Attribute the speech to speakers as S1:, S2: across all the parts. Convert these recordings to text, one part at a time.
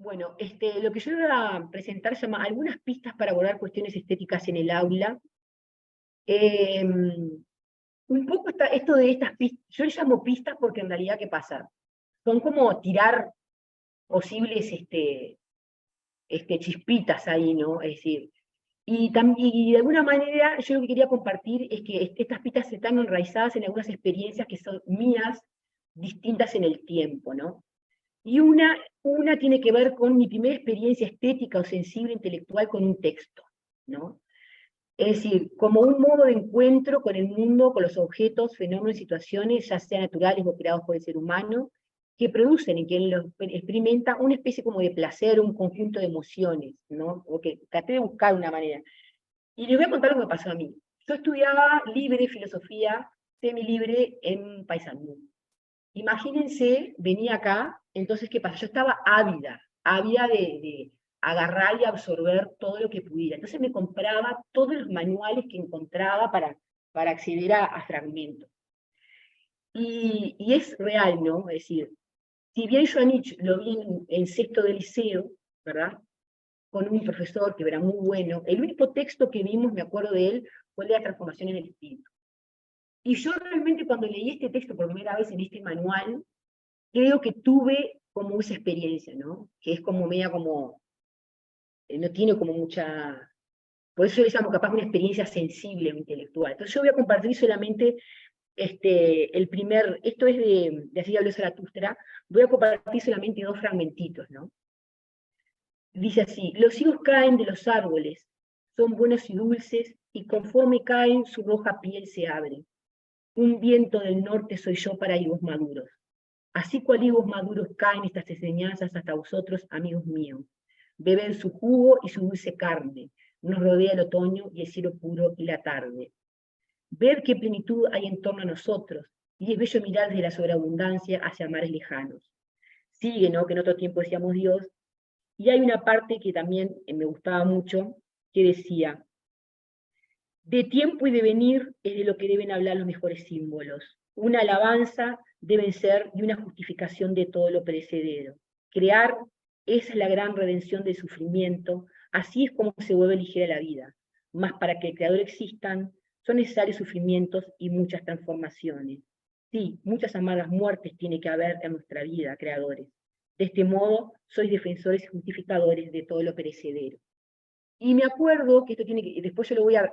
S1: Bueno, lo que yo iba a presentar son algunas pistas para abordar cuestiones estéticas en el aula. Eh, un poco esto de estas pistas, yo les llamo pistas porque en realidad, ¿qué pasa? Son como tirar posibles chispitas ahí, ¿no? Es decir, y de alguna manera yo lo que quería compartir es que estas pistas están enraizadas en algunas experiencias que son mías, distintas en el tiempo, ¿no? Y una tiene que ver con mi primera experiencia estética o sensible intelectual con un texto, ¿no? Es decir, como un modo de encuentro con el mundo, con los objetos, fenómenos y situaciones, ya sean naturales o creados por el ser humano, que producen en quien los experimenta una especie como de placer, un conjunto de emociones, ¿no? O que traté de buscar una manera. Y les voy a contar lo que me pasó a mí. Yo estudiaba libre filosofía, semilibre en Paysandú. Imagínense, venía acá, entonces, ¿qué pasa? Yo estaba ávida de agarrar y absorber todo lo que pudiera. Entonces me compraba todos los manuales que encontraba para acceder a fragmentos. Y es real, ¿no? Es decir, si bien yo a Nietzsche lo vi en sexto de liceo, ¿verdad? Con un profesor que era muy bueno, el único texto que vimos, me acuerdo de él, fue el de la transformación en el espíritu. Y yo realmente cuando leí este texto por primera vez en este manual, creo que tuve como esa experiencia, ¿no? Que es como media como, no tiene como mucha, por eso yo le llamo capaz una experiencia sensible o intelectual. Entonces yo voy a compartir solamente esto es de Así habló Zaratustra, voy a compartir solamente dos fragmentitos, ¿no? Dice así: los higos caen de los árboles, son buenos y dulces, y conforme caen su roja piel se abre. Un viento del norte soy yo para higos maduros. Así cual higos maduros caen estas enseñanzas hasta vosotros, amigos míos. Bebed su jugo y su dulce carne. Nos rodea el otoño y el cielo puro y la tarde. Ver qué plenitud hay en torno a nosotros, y es bello mirar desde la sobreabundancia hacia mares lejanos. Sigue, ¿no? Que en otro tiempo decíamos Dios, y hay una parte que también me gustaba mucho, que decía: de tiempo y de venir es de lo que deben hablar los mejores símbolos. Una alabanza deben ser y una justificación de todo lo perecedero. Crear es la gran redención del sufrimiento, así es como se vuelve ligera la vida. Mas para que el Creador existan, son necesarios sufrimientos y muchas transformaciones. Sí, muchas amargas muertes tiene que haber en nuestra vida, creadores. De este modo, sois defensores y justificadores de todo lo perecedero. Y me acuerdo que esto tiene que, después yo lo voy a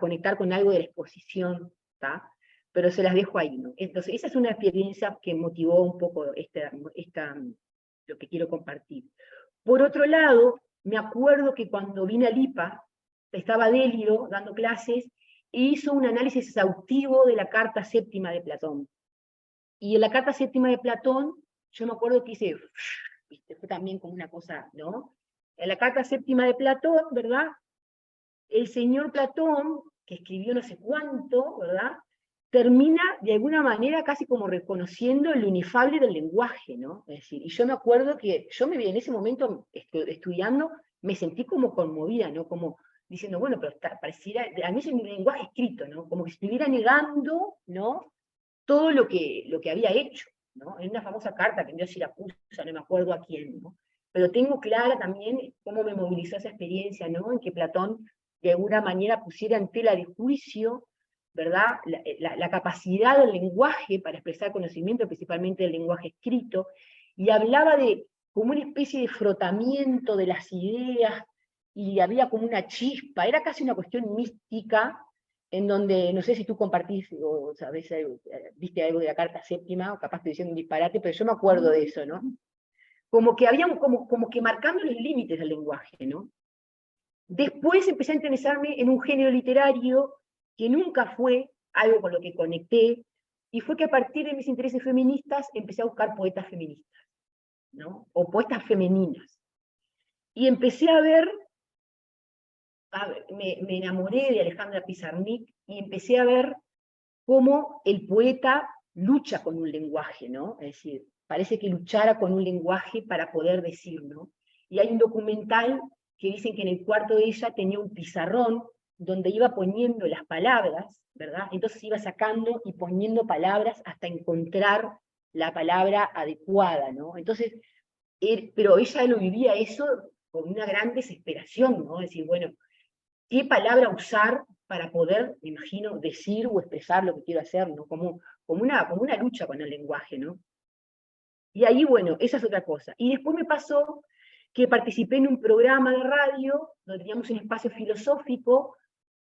S1: conectar con algo de la exposición, ¿tá? Pero se las dejo ahí, ¿no? Entonces, esa es una experiencia que motivó un poco lo que quiero compartir. Por otro lado, me acuerdo que cuando vine a Lipa, estaba Delio dando clases, e hizo un análisis exhaustivo de la carta séptima de Platón. Y en la carta séptima de Platón, yo me acuerdo que hice, ¿viste? Fue también como una cosa, ¿no? En la carta séptima de Platón, ¿verdad? El señor Platón, que escribió no sé cuánto, ¿verdad? Termina de alguna manera casi como reconociendo lo inefable del lenguaje, ¿no? Es decir, y yo me acuerdo que yo me vi en ese momento estudiando, me sentí como conmovida, ¿no? Como diciendo, bueno, pero pareciera, a mí es un lenguaje escrito, ¿no? Como que estuviera negando, ¿no? Todo lo que había hecho, ¿no? En una famosa carta que envió Siracusa, no me acuerdo a quién, ¿no? Pero tengo clara también cómo me movilizó esa experiencia, ¿no? En que Platón de alguna manera pusiera en tela de juicio, ¿verdad? La capacidad del lenguaje para expresar conocimiento, principalmente del lenguaje escrito, y hablaba de como una especie de frotamiento de las ideas, y había como una chispa, era casi una cuestión mística, en donde, no sé si tú compartís o sabés, viste algo de la carta séptima, o capaz estoy diciendo un disparate, pero yo me acuerdo de eso, ¿no? Como que había, como que marcando los límites del lenguaje, ¿no? Después empecé a interesarme en un género literario que nunca fue algo con lo que conecté, y fue que a partir de mis intereses feministas empecé a buscar poetas feministas, ¿no? O poetas femeninas. Y empecé a ver, me enamoré de Alejandra Pizarnik, y empecé a ver cómo el poeta lucha con un lenguaje, ¿no? Es decir, parece que luchara con un lenguaje para poder decir, ¿no? Y hay un documental que dicen que en el cuarto de ella tenía un pizarrón donde iba poniendo las palabras, ¿verdad? Entonces iba sacando y poniendo palabras hasta encontrar la palabra adecuada, ¿no? Entonces, pero ella lo vivía eso con una gran desesperación, ¿no? Decir, bueno, ¿qué palabra usar para poder, me imagino, decir o expresar lo que quiero hacer, ¿no? Como una lucha con el lenguaje, ¿no? Y ahí, bueno, esa es otra cosa. Y después me pasó que participé en un programa de radio, donde teníamos un espacio filosófico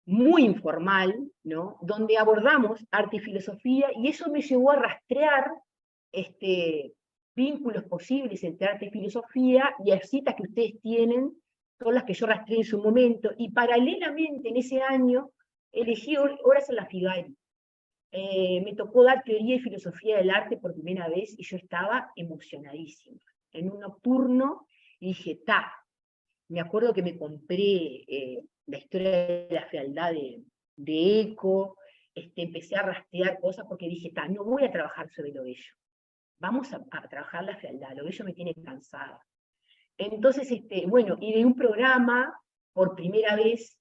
S1: muy informal, ¿no? Donde abordamos arte y filosofía, y eso me llevó a rastrear vínculos posibles entre arte y filosofía, y las citas que ustedes tienen son las que yo rastreé en su momento, y paralelamente en ese año elegí horas en la Figari. Me tocó dar teoría y filosofía del arte por primera vez, y yo estaba emocionadísima. En un nocturno, y dije, ta, me acuerdo que me compré la historia de la fealdad de Eco, empecé a rastrear cosas porque dije, no voy a trabajar sobre lo bello, vamos a trabajar la fealdad, lo bello me tiene cansada. Entonces, bueno, y de un programa, por primera vez,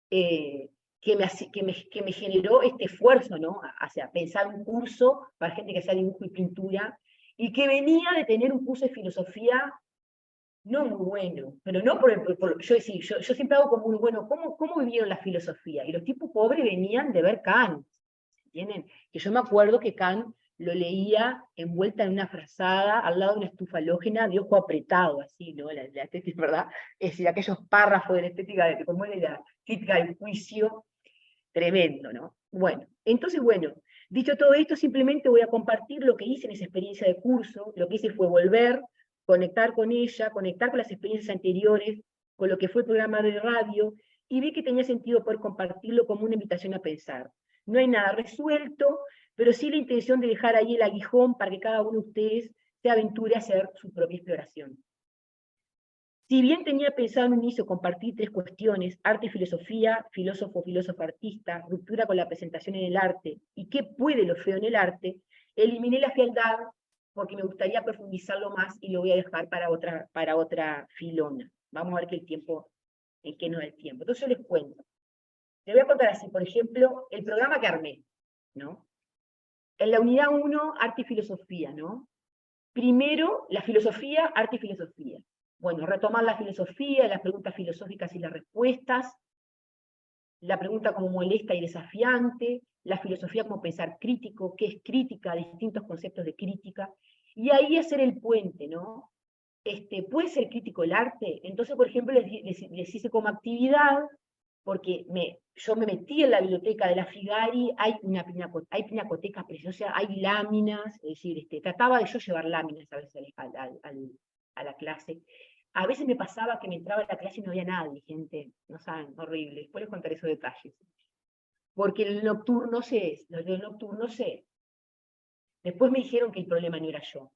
S1: que me generó este esfuerzo, ¿no? Hacia pensar un curso para gente que hacía dibujo y pintura, y que venía de tener un curso de filosofía no muy bueno, pero no yo siempre hago como un bueno, ¿cómo vivieron la filosofía? Y los tipos pobres venían de ver Kant, ¿entienden? Que yo me acuerdo que Kant lo leía envuelta en una frazada, al lado de una estufa halógena, de ojo apretado, así, ¿no? La estética, ¿verdad? Es decir, aquellos párrafos de la estética, de cómo era la crítica del juicio, tremendo, ¿no? Bueno, entonces, bueno, dicho todo esto, simplemente voy a compartir lo que hice en esa experiencia de curso. Lo que hice fue volver, conectar con ella, conectar con las experiencias anteriores, con lo que fue el programa de radio, y vi que tenía sentido poder compartirlo como una invitación a pensar. No hay nada resuelto, pero sí la intención de dejar ahí el aguijón para que cada uno de ustedes se aventure a hacer su propia exploración. Si bien tenía pensado en un inicio compartir 3 cuestiones, arte y filosofía, filósofo, filósofa, artista, ruptura con la presentación en el arte, y qué puede lo feo en el arte, eliminé la fealdad porque me gustaría profundizarlo más y lo voy a dejar para otra filona. Vamos a ver en qué nos da el tiempo. Entonces yo les cuento. Les voy a contar así, por ejemplo, el programa que armé, ¿no? En la unidad 1, arte y filosofía, ¿no? Primero, la filosofía, arte y filosofía. Bueno, retomar la filosofía, las preguntas filosóficas y las respuestas, la pregunta como molesta y desafiante, la filosofía como pensar crítico, qué es crítica, distintos conceptos de crítica, y ahí hacer el puente, ¿no? ¿Puede ser crítico el arte? Entonces, por ejemplo, les hice como actividad, porque yo me metí en la biblioteca de la Figari, hay pinacotecas preciosas, hay láminas, es decir, trataba de yo llevar láminas a veces a la clase. A veces me pasaba que me entraba a la clase y no había nadie, gente, no saben, horrible. Después les contaré esos detalles. Porque el nocturno sé. Después me dijeron que el problema no era yo,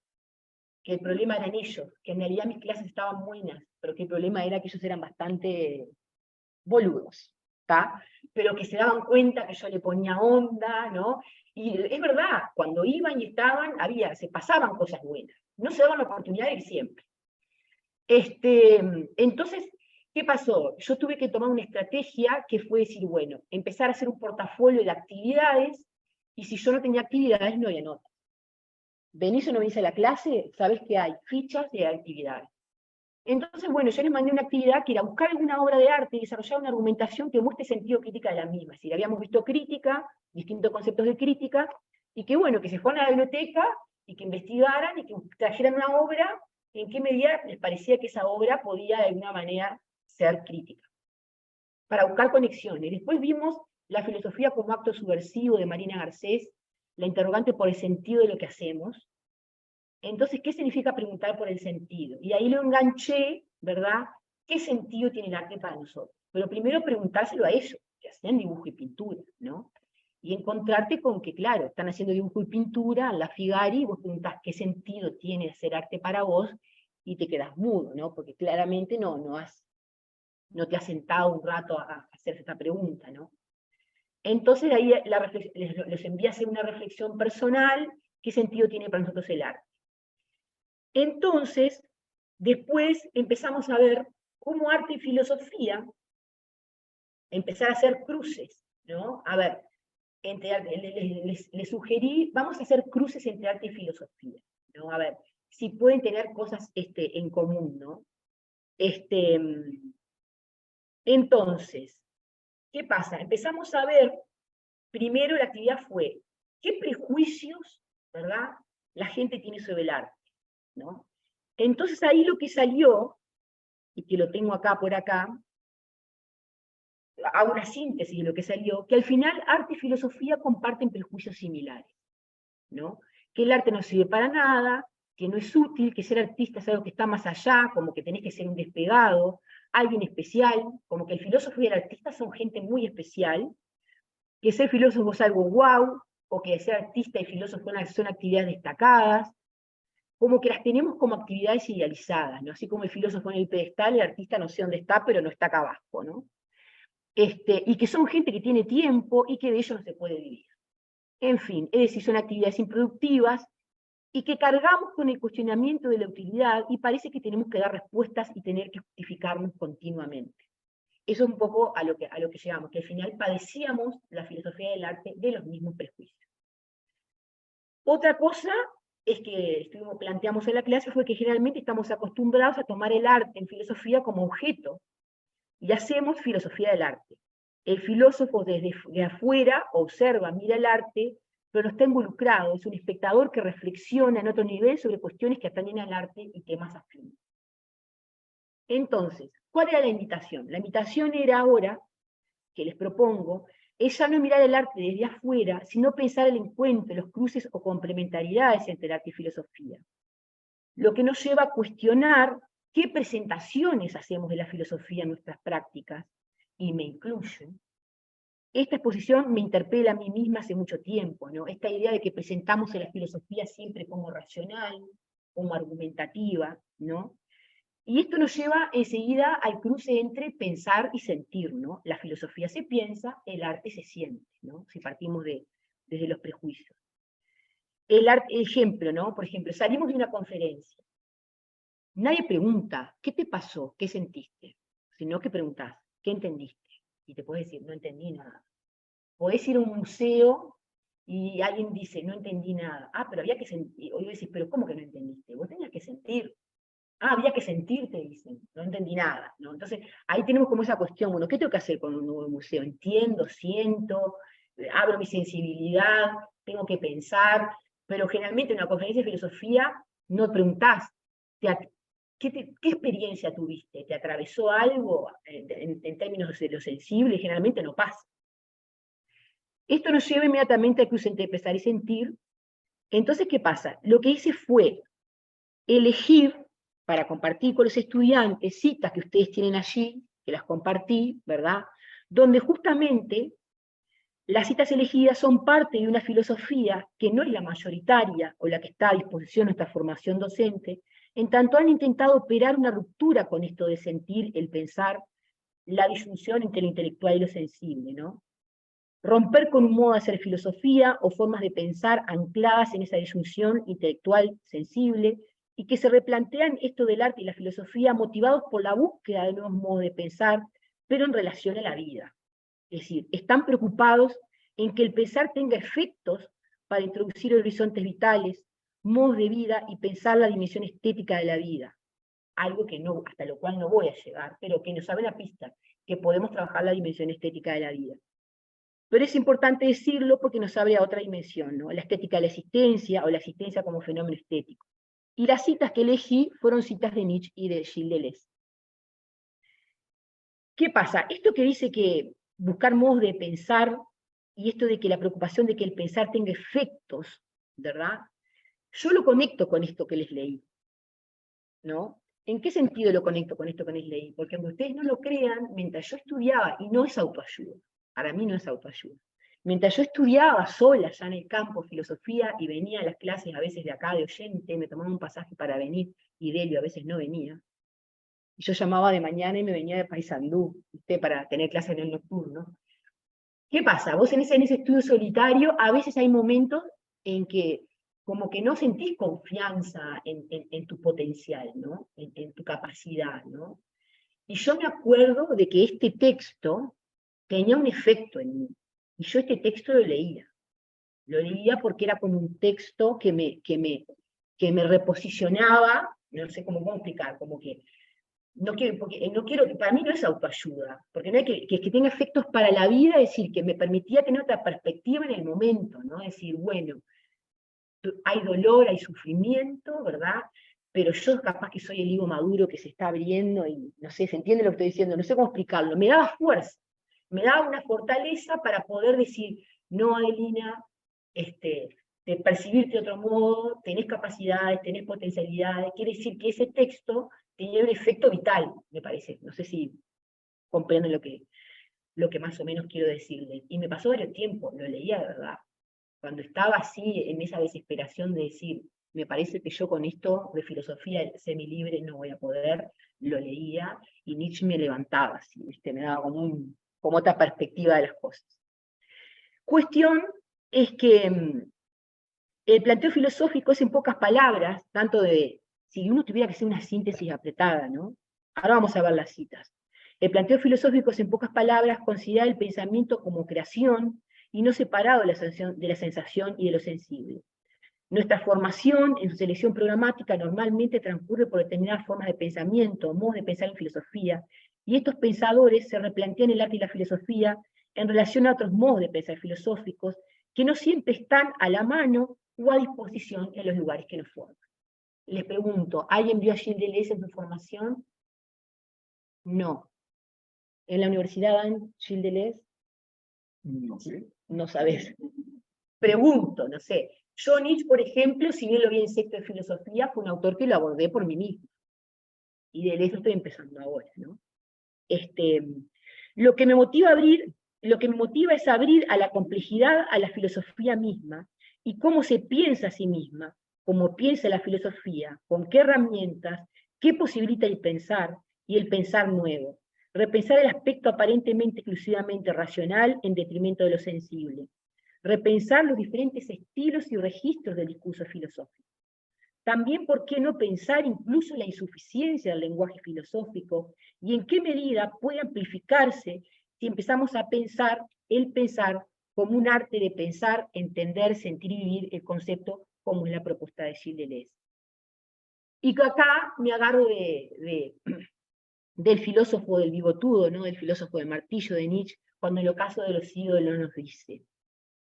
S1: que el problema eran ellos, que en realidad mis clases estaban buenas, pero que el problema era que ellos eran bastante boludos, ¿está? Pero que se daban cuenta que yo le ponía onda, ¿no? Y es verdad, cuando iban y estaban, se pasaban cosas buenas, no se daban la oportunidad de ir siempre. Entonces, ¿qué pasó? Yo tuve que tomar una estrategia que fue decir, bueno, empezar a hacer un portafolio de actividades, y si yo no tenía actividades, no había notas. ¿Venís o no venís a la clase? Sabés que hay fichas de actividades. Entonces, bueno, yo les mandé una actividad que era buscar alguna obra de arte y desarrollar una argumentación que muestre sentido crítica de la misma. Es decir, habíamos visto crítica, distintos conceptos de crítica, y que bueno, que se fueran a la biblioteca y que investigaran y que trajeran una obra, en qué medida les parecía que esa obra podía de alguna manera ser crítica. Para buscar conexiones. Después vimos la filosofía como acto subversivo de Marina Garcés, la interrogante por el sentido de lo que hacemos. Entonces, ¿qué significa preguntar por el sentido? Y ahí lo enganché, ¿verdad? ¿Qué sentido tiene el arte para nosotros? Pero primero preguntárselo a ellos, que hacían dibujo y pintura, ¿no? Y encontrarte con que, claro, están haciendo dibujo y pintura en la Figari, y vos preguntás qué sentido tiene hacer arte para vos, y te quedas mudo, ¿no? Porque claramente no te has sentado un rato a hacer esta pregunta, ¿no? Entonces ahí les envía a hacer una reflexión personal, ¿qué sentido tiene para nosotros el arte? Entonces, después empezamos a ver cómo arte y filosofía, empezar a hacer cruces, ¿no? A ver, les sugerí, vamos a hacer cruces entre arte y filosofía, ¿no? A ver, si pueden tener cosas en común, ¿no? Entonces, ¿qué pasa? Empezamos a ver, primero la actividad fue, ¿qué prejuicios, verdad, la gente tiene sobre el arte, ¿no? Entonces ahí lo que salió, y que lo tengo acá por acá, hago una síntesis de lo que salió, que al final arte y filosofía comparten prejuicios similares, ¿no? Que el arte no sirve para nada, que no es útil, que ser artista es algo que está más allá, como que tenés que ser un despegado, alguien especial, como que el filósofo y el artista son gente muy especial, que ser filósofo es algo guau, o que ser artista y filósofo son actividades destacadas, como que las tenemos como actividades idealizadas, ¿no? Así como el filósofo en el pedestal, el artista no sé dónde está, pero no está acá abajo, ¿no? Y que son gente que tiene tiempo y que de ello no se puede vivir. En fin, es decir, son actividades improductivas y que cargamos con el cuestionamiento de la utilidad y parece que tenemos que dar respuestas y tener que justificarnos continuamente. Eso es un poco a lo que llegamos, que al final padecíamos la filosofía del arte de los mismos prejuicios. Otra cosa es que planteamos en la clase fue que generalmente estamos acostumbrados a tomar el arte en filosofía como objeto, y hacemos filosofía del arte. El filósofo desde de afuera observa, mira el arte, pero no está involucrado, es un espectador que reflexiona en otro nivel sobre cuestiones que atañen al arte y temas afines. Entonces, ¿cuál era la invitación? La invitación era ahora, que les propongo, es ya no mirar el arte desde afuera, sino pensar el encuentro, los cruces o complementariedades entre el arte y filosofía. Lo que nos lleva a cuestionar qué presentaciones hacemos de la filosofía en nuestras prácticas, y me incluyo. Esta exposición me interpela a mí misma hace mucho tiempo, ¿no? Esta idea de que presentamos a la filosofía siempre como racional, como argumentativa, ¿no? Y esto nos lleva enseguida al cruce entre pensar y sentir, ¿no? La filosofía se piensa, el arte se siente, ¿no? Si partimos desde los prejuicios. El ejemplo, ¿no? Por ejemplo, salimos de una conferencia. Nadie pregunta, ¿qué te pasó? ¿Qué sentiste? Sino que preguntás, ¿qué entendiste? Y te puedes decir, no entendí nada. Podés ir a un museo y alguien dice, no entendí nada. Ah, pero había que sentir. O yo decís, pero ¿cómo que no entendiste? Vos tenías que sentir. Ah, había que sentir, te dicen. No entendí nada, ¿no? Entonces, ahí tenemos como esa cuestión, bueno, ¿qué tengo que hacer con un nuevo museo? Entiendo, siento, abro mi sensibilidad, tengo que pensar, pero generalmente en una conferencia de filosofía no preguntás, ¿qué experiencia tuviste? ¿Te atravesó algo en términos de lo sensible? Generalmente no pasa. Esto nos lleva inmediatamente al cruce entre pensar y sentir. Entonces, ¿qué pasa? Lo que hice fue elegir para compartir con los estudiantes citas que ustedes tienen allí, que las compartí, ¿verdad? Donde justamente las citas elegidas son parte de una filosofía que no es la mayoritaria o la que está a disposición de nuestra formación docente, en tanto han intentado operar una ruptura con esto de sentir, el pensar, la disyunción entre lo intelectual y lo sensible, ¿no? Romper con un modo de hacer filosofía o formas de pensar ancladas en esa disyunción intelectual sensible, y que se replantean esto del arte y la filosofía motivados por la búsqueda de nuevos modos de pensar, pero en relación a la vida. Es decir, están preocupados en que el pensar tenga efectos para introducir horizontes vitales, modos de vida y pensar la dimensión estética de la vida. Algo que no, hasta lo cual no voy a llegar, pero que nos abre la pista, que podemos trabajar la dimensión estética de la vida. Pero es importante decirlo porque nos abre a otra dimensión, ¿no? La estética de la existencia o la existencia como fenómeno estético. Y las citas que elegí fueron citas de Nietzsche y de Gilles Deleuze. ¿Qué pasa? Esto que dice que buscar modos de pensar y esto de que la preocupación de que el pensar tenga efectos, ¿verdad? Yo lo conecto con esto que les leí, ¿no? ¿En qué sentido lo conecto con esto que les leí? Porque aunque ustedes no lo crean, mientras yo estudiaba, y no es autoayuda, para mí no es autoayuda, mientras yo estudiaba sola ya en el campo filosofía y venía a las clases a veces de acá de oyente, me tomaba un pasaje para venir y Delio a veces no venía, y yo llamaba de mañana y me venía de Paysandú, ¿viste? Para tener clases en el nocturno. ¿Qué pasa? Vos en ese estudio solitario a veces hay momentos en que como que no sentís confianza en tu potencial, ¿no? En tu capacidad, ¿no? Y yo me acuerdo de que este texto tenía un efecto en mí, y yo este texto lo leía porque era como un texto que me que me reposicionaba, no sé cómo explicar, como que no quiero, porque no quiero, para mí no es autoayuda, porque no hay que tenga efectos para la vida, es decir, que me permitía tener otra perspectiva en el momento, ¿no? Es decir, bueno, hay dolor, hay sufrimiento, ¿verdad? Pero yo capaz que soy el higo maduro que se está abriendo y no sé, ¿se entiende lo que estoy diciendo? No sé cómo explicarlo. Me daba fuerza, me daba una fortaleza para poder decir, no, Adelina, de percibirte de otro modo, tenés capacidades, tenés potencialidades, quiere decir que ese texto tenía un efecto vital, me parece. No sé si comprenden lo que más o menos quiero decirle. Y me pasó varios tiempos, lo leía de verdad. Cuando estaba así, en esa desesperación de decir, me parece que yo con esto de filosofía semilibre no voy a poder, lo leía, y Nietzsche me levantaba, así, ¿viste? Me daba como otra perspectiva de las cosas. Cuestión es que el planteo filosófico es en pocas palabras, tanto de, si uno tuviera que hacer una síntesis apretada, ¿no? Ahora vamos a ver las citas. El planteo filosófico es en pocas palabras considera el pensamiento como creación y no separado de la sensación y de lo sensible. Nuestra formación en su selección programática normalmente transcurre por determinadas formas de pensamiento, modos de pensar en filosofía, y estos pensadores se replantean el arte y la filosofía en relación a otros modos de pensar filosóficos que no siempre están a la mano o a disposición en los lugares que nos forman. Les pregunto, ¿alguien vio a Gilles Deleuze en su formación? No. ¿En la universidad dan Gilles Deleuze?
S2: No sé.
S1: No sabés. Pregunto, no sé. Yo Nietzsche, por ejemplo, si bien lo vi en sexto de filosofía, fue un autor que lo abordé por mí mismo. Y de eso estoy empezando ahora, ¿no? Lo que me motiva es abrir a la complejidad a la filosofía misma y cómo se piensa a sí misma, cómo piensa la filosofía, con qué herramientas, qué posibilita el pensar y el pensar nuevo. Repensar el aspecto aparentemente exclusivamente racional en detrimento de lo sensible. Repensar los diferentes estilos y registros del discurso filosófico. También, ¿por qué no pensar incluso la insuficiencia del lenguaje filosófico y en qué medida puede amplificarse si empezamos a pensar el pensar como un arte de pensar, entender, sentir y vivir el concepto como en la propuesta de Gilles Deleuze? Y que acá me agarro del filósofo del bigotudo, ¿no? Del filósofo de martillo de Nietzsche, cuando en el ocaso de los ídolos nos dice,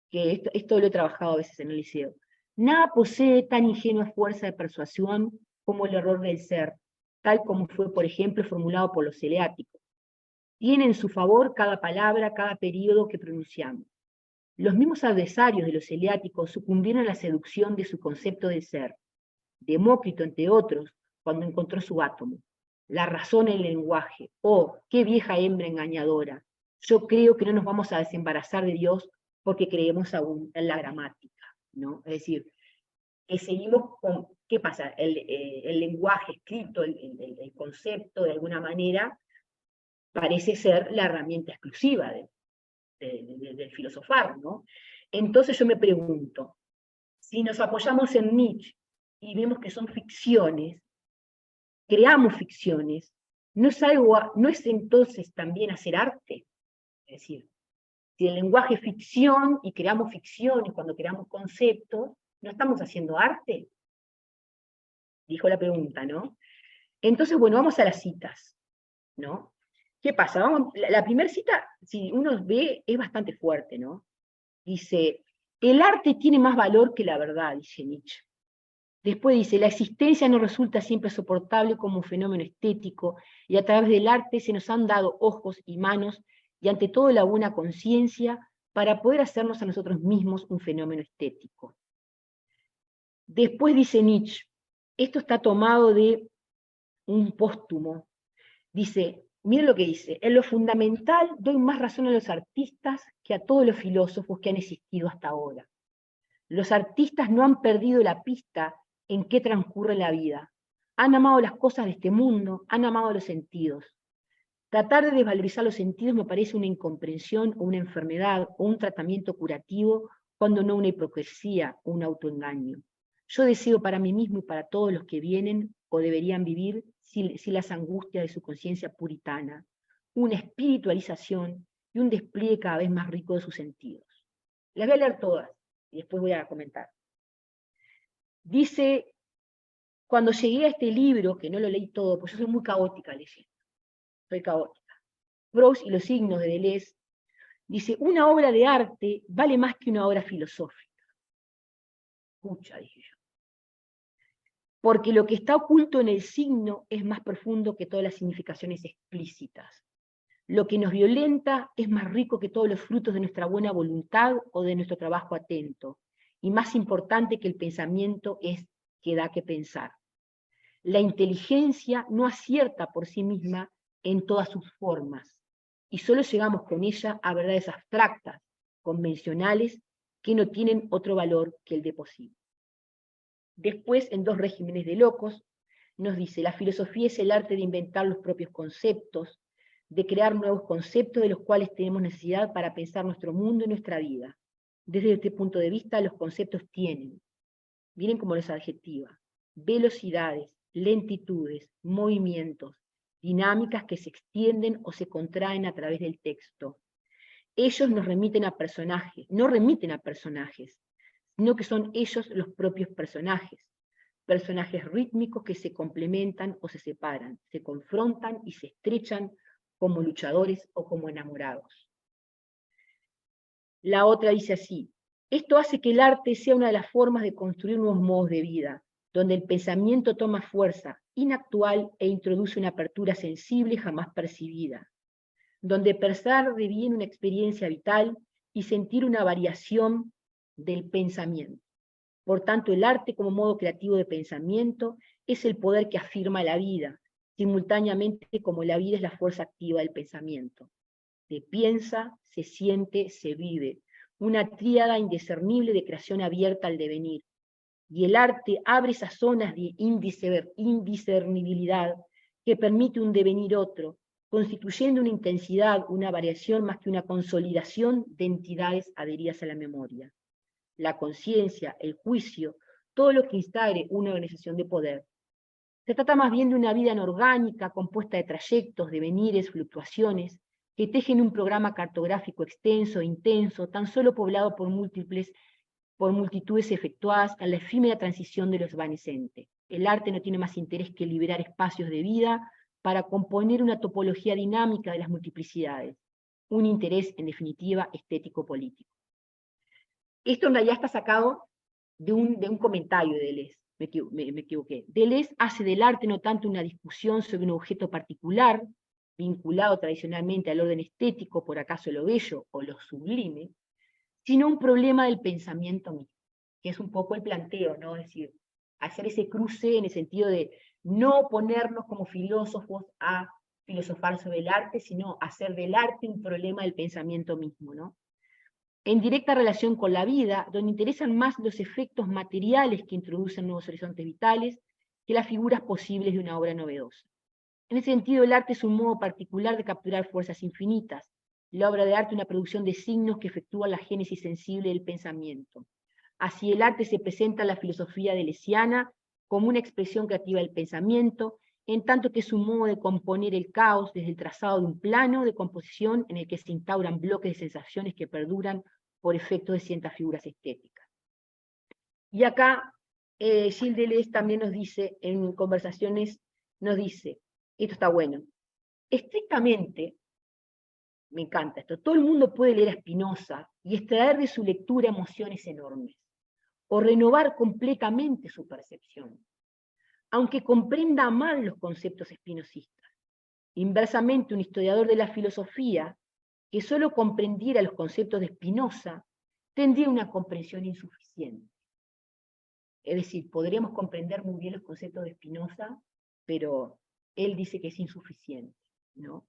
S1: que esto lo he trabajado a veces en el liceo. Nada posee tan ingenua fuerza de persuasión como el error del ser, tal como fue, por ejemplo, formulado por los eleáticos. Tiene en su favor cada palabra, cada periodo que pronunciamos. Los mismos adversarios de los eleáticos sucumbieron a la seducción de su concepto del ser. Demócrito, entre otros, cuando encontró su átomo. La razón en el lenguaje. Oh, qué vieja hembra engañadora. Yo creo que no nos vamos a desembarazar de Dios porque creemos aún en la gramática, ¿no? Es decir, seguimos con, ¿qué pasa? El lenguaje escrito, el concepto, de alguna manera, parece ser la herramienta exclusiva del filosofar, ¿no? Entonces yo me pregunto, si nos apoyamos en Nietzsche y vemos que son ficciones, creamos ficciones, ¿no es entonces también hacer arte? Es decir, si el lenguaje es ficción y creamos ficciones cuando creamos conceptos, ¿no estamos haciendo arte? Dijo la pregunta, ¿no? Entonces, bueno, vamos a las citas, ¿no? ¿Qué pasa? La primera cita, si uno ve, es bastante fuerte, ¿no? Dice, el arte tiene más valor que la verdad, dice Nietzsche. Después dice, la existencia no resulta siempre soportable como un fenómeno estético, y a través del arte se nos han dado ojos y manos, y ante todo la buena conciencia, para poder hacernos a nosotros mismos un fenómeno estético. Después dice Nietzsche, esto está tomado de un póstumo, dice, miren lo que dice, en lo fundamental doy más razón a los artistas que a todos los filósofos que han existido hasta ahora. Los artistas no han perdido la pista en qué transcurre la vida. Han amado las cosas de este mundo, han amado los sentidos. Tratar de desvalorizar los sentidos me parece una incomprensión o una enfermedad o un tratamiento curativo, cuando no una hipocresía o un autoengaño. Yo deseo para mí mismo y para todos los que vienen o deberían vivir sin las angustias de su conciencia puritana, una espiritualización y un despliegue cada vez más rico de sus sentidos. Las voy a leer todas y después voy a comentar. Dice cuando llegué a este libro, que no lo leí todo, pues yo soy muy caótica leyendo, soy caótica, Proust y los signos de Deleuze, dice, una obra de arte vale más que una obra filosófica. Escucha, dije yo. Porque lo que está oculto en el signo es más profundo que todas las significaciones explícitas. Lo que nos violenta es más rico que todos los frutos de nuestra buena voluntad o de nuestro trabajo atento, y más importante que el pensamiento es que da que pensar. La inteligencia no acierta por sí misma en todas sus formas, y solo llegamos con ella a verdades abstractas, convencionales, que no tienen otro valor que el de posible. Después, en Dos regímenes de locos, nos dice, la filosofía es el arte de inventar los propios conceptos, de crear nuevos conceptos de los cuales tenemos necesidad para pensar nuestro mundo y nuestra vida. Desde este punto de vista, los conceptos vienen como los adjetiva, velocidades, lentitudes, movimientos, dinámicas que se extienden o se contraen a través del texto. Ellos nos remiten a personajes, no remiten a personajes, sino que son ellos los propios personajes rítmicos que se complementan o se separan, se confrontan y se estrechan como luchadores o como enamorados. La otra dice así, esto hace que el arte sea una de las formas de construir nuevos modos de vida, donde el pensamiento toma fuerza inactual e introduce una apertura sensible jamás percibida, donde pensar deviene una experiencia vital y sentir una variación del pensamiento. Por tanto, el arte como modo creativo de pensamiento es el poder que afirma la vida, simultáneamente como la vida es la fuerza activa del pensamiento. Se piensa, se siente, se vive, una tríada indiscernible de creación abierta al devenir. Y el arte abre esas zonas de indiscernibilidad que permite un devenir otro, constituyendo una intensidad, una variación más que una consolidación de entidades adheridas a la memoria. La conciencia, el juicio, todo lo que instaure una organización de poder. Se trata más bien de una vida anorgánica, compuesta de trayectos, devenires, fluctuaciones, que tejen un programa cartográfico extenso e intenso, tan solo poblado por multitudes efectuadas en la efímera transición de lo evanescente. El arte no tiene más interés que liberar espacios de vida para componer una topología dinámica de las multiplicidades, un interés, en definitiva, estético-político. Esto en realidad está sacado de un comentario de Deleuze, me equivoqué. Deleuze hace del arte no tanto una discusión sobre un objeto particular, vinculado tradicionalmente al orden estético, por acaso lo bello o lo sublime, sino un problema del pensamiento mismo, que es un poco el planteo, ¿no? Es decir, hacer ese cruce en el sentido de no ponernos como filósofos a filosofar sobre el arte, sino hacer del arte un problema del pensamiento mismo, ¿no? En directa relación con la vida, donde interesan más los efectos materiales que introducen nuevos horizontes vitales que las figuras posibles de una obra novedosa. En ese sentido, el arte es un modo particular de capturar fuerzas infinitas. La obra de arte es una producción de signos que efectúan la génesis sensible del pensamiento. Así el arte se presenta en la filosofía deleuziana como una expresión creativa del pensamiento, en tanto que es un modo de componer el caos desde el trazado de un plano de composición en el que se instauran bloques de sensaciones que perduran por efecto de ciertas figuras estéticas. Y acá Gilles Deleuze también nos dice, en conversaciones, nos dice, esto está bueno, estrictamente, me encanta esto, todo el mundo puede leer a Spinoza y extraer de su lectura emociones enormes, o renovar completamente su percepción, aunque comprenda mal los conceptos espinosistas. Inversamente, un historiador de la filosofía que solo comprendiera los conceptos de Spinoza tendría una comprensión insuficiente. Es decir, podríamos comprender muy bien los conceptos de Spinoza, pero él dice que es insuficiente, ¿no?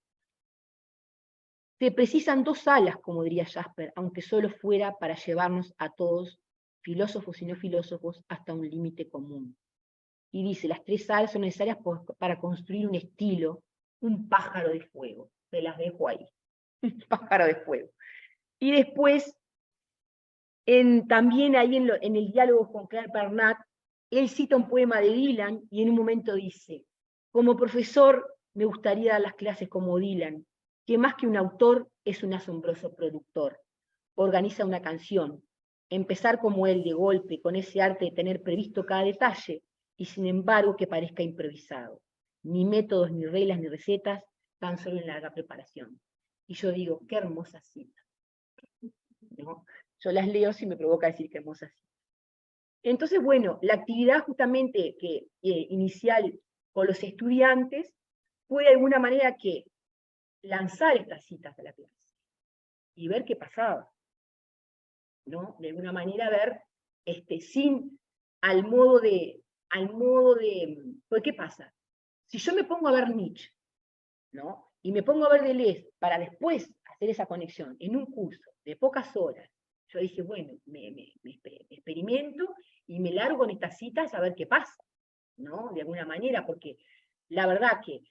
S1: Se precisan dos alas, como diría Jasper, aunque solo fuera para llevarnos a todos, filósofos y no filósofos, hasta un límite común. Y dice, las tres alas son necesarias para construir un estilo, un pájaro de fuego. Se las dejo ahí, un pájaro de fuego. Y después, también ahí en el diálogo con Claire Bernat, él cita un poema de Dylan y en un momento dice, como profesor me gustaría dar las clases como Dylan, que más que un autor es un asombroso productor. Organiza una canción, empezar como él de golpe, con ese arte de tener previsto cada detalle, y sin embargo que parezca improvisado. Ni métodos, ni reglas, ni recetas, tan solo en larga preparación. Y yo digo, qué hermosa cita, ¿no? Yo las leo si me provoca decir qué hermosa cita. Entonces, bueno, la actividad justamente inicial con los estudiantes fue de alguna manera que lanzar estas citas a la clase y ver qué pasaba, ¿no? De alguna manera ver, sin, al modo de, pues ¿qué pasa? Si yo me pongo a ver Nietzsche, ¿no? Y me pongo a ver Deleuze para después hacer esa conexión en un curso de pocas horas, yo dije, bueno, me experimento y me largo en estas citas a ver qué pasa, ¿no? De alguna manera, porque la verdad que